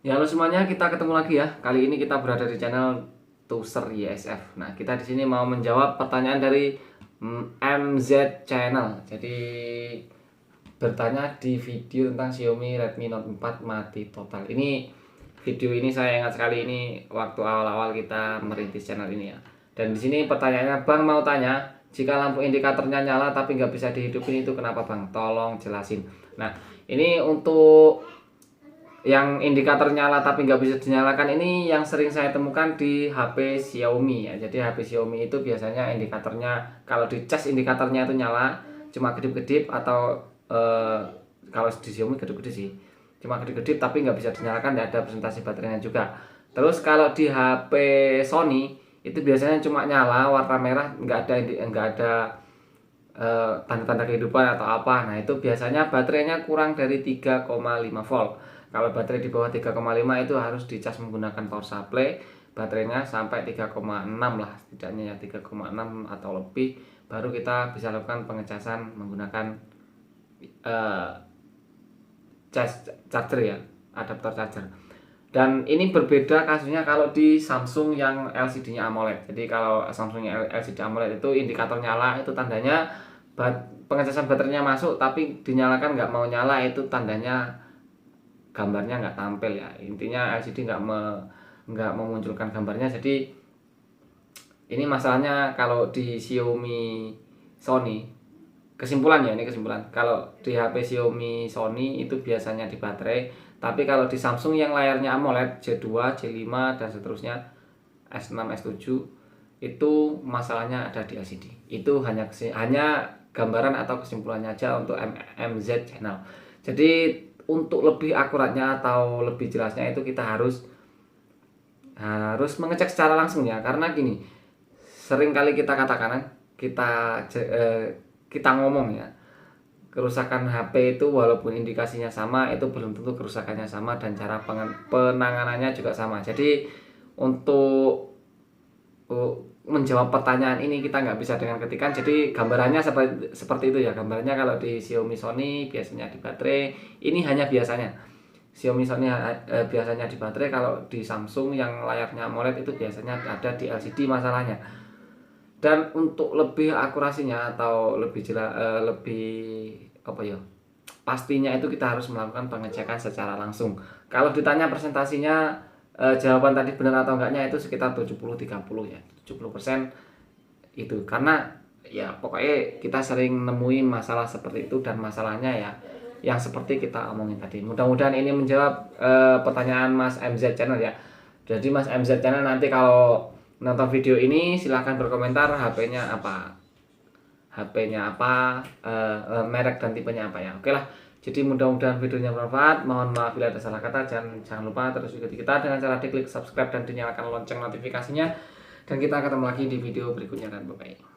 Ya, halo semuanya, kita ketemu lagi ya. Kali ini kita berada di channel Tuser YSF. Nah, kita di sini mau menjawab pertanyaan dari MZ Channel. Jadi bertanya di video tentang Xiaomi Redmi Note 4 mati total. Video ini saya ingat sekali, ini waktu awal-awal kita merintis channel ini ya. Dan di sini pertanyaannya, Bang mau tanya, jika lampu indikatornya nyala tapi nggak bisa dihidupin itu kenapa Bang? Tolong jelasin. Nah, ini untuk yang indikator nyala tapi nggak bisa dinyalakan ini yang sering saya temukan di HP Xiaomi ya. Jadi HP Xiaomi itu biasanya indikatornya kalau dicas indikatornya itu nyala, cuma kedip-kedip atau kalau di Xiaomi kedip-kedip sih, cuma kedip-kedip tapi nggak bisa dinyalakan, nggak ada presentasi baterainya juga. Terus kalau di HP Sony itu biasanya cuma nyala warna merah, nggak ada tanda-tanda kehidupan atau apa. Nah, itu biasanya baterainya kurang dari 3,5 volt. Kalau baterai di bawah 3,5 itu harus dicas menggunakan power supply. Baterainya sampai 3,6 lah, setidaknya ya 3,6 atau lebih, baru kita bisa lakukan pengecasan menggunakan charger ya, adaptor charger. Dan ini berbeda kasusnya kalau di Samsung yang LCD-nya AMOLED. Jadi kalau Samsung yang LCD AMOLED itu indikator nyala, itu tandanya pengecasan baterainya masuk, tapi dinyalakan nggak mau nyala, itu tandanya gambarnya nggak tampil ya. Intinya LCD nggak memunculkan gambarnya. Jadi ini masalahnya kalau di Xiaomi Sony. Kesimpulan ya, ini kesimpulan. Kalau di HP Xiaomi Sony itu biasanya di baterai, tapi kalau di Samsung yang layarnya AMOLED J2, J5 dan seterusnya, S6, S7 itu masalahnya ada di LCD. Itu hanya gambaran atau kesimpulannya aja untuk MZ Channel. Jadi untuk lebih akuratnya atau lebih jelasnya itu kita harus mengecek secara langsung ya, karena gini, sering kali kita katakan kita ngomong ya, kerusakan HP itu walaupun indikasinya sama, itu belum tentu kerusakannya sama dan cara penanganannya juga sama. Jadi untuk menjawab pertanyaan ini kita nggak bisa dengan ketikan. Jadi gambarannya seperti itu ya. Gambarannya kalau di Xiaomi Sony biasanya di baterai, ini hanya biasanya Xiaomi Sony biasanya di baterai. Kalau di Samsung yang layarnya AMOLED itu biasanya ada di LCD masalahnya. Dan untuk lebih akurasinya atau lebih jelas, lebih apa ya, pastinya itu kita harus melakukan pengecekan secara langsung. Kalau ditanya presentasinya, jawaban tadi benar atau enggaknya itu sekitar 70-30 ya, 70% itu. Karena ya pokoknya kita sering nemuin masalah seperti itu, dan masalahnya ya yang seperti kita omongin tadi. Mudah-mudahan ini menjawab pertanyaan Mas MZ Channel ya. Jadi Mas MZ Channel, nanti kalau nonton video ini silahkan berkomentar HP-nya apa, merek dan tipenya apa ya. Oke lah. Jadi mudah-mudahan videonya bermanfaat. Mohon maaf bila ada salah kata. Jangan lupa terus ikuti kita dengan cara diklik subscribe dan dinyalakan lonceng notifikasinya. Dan kita ketemu lagi di video berikutnya, dan bye-bye.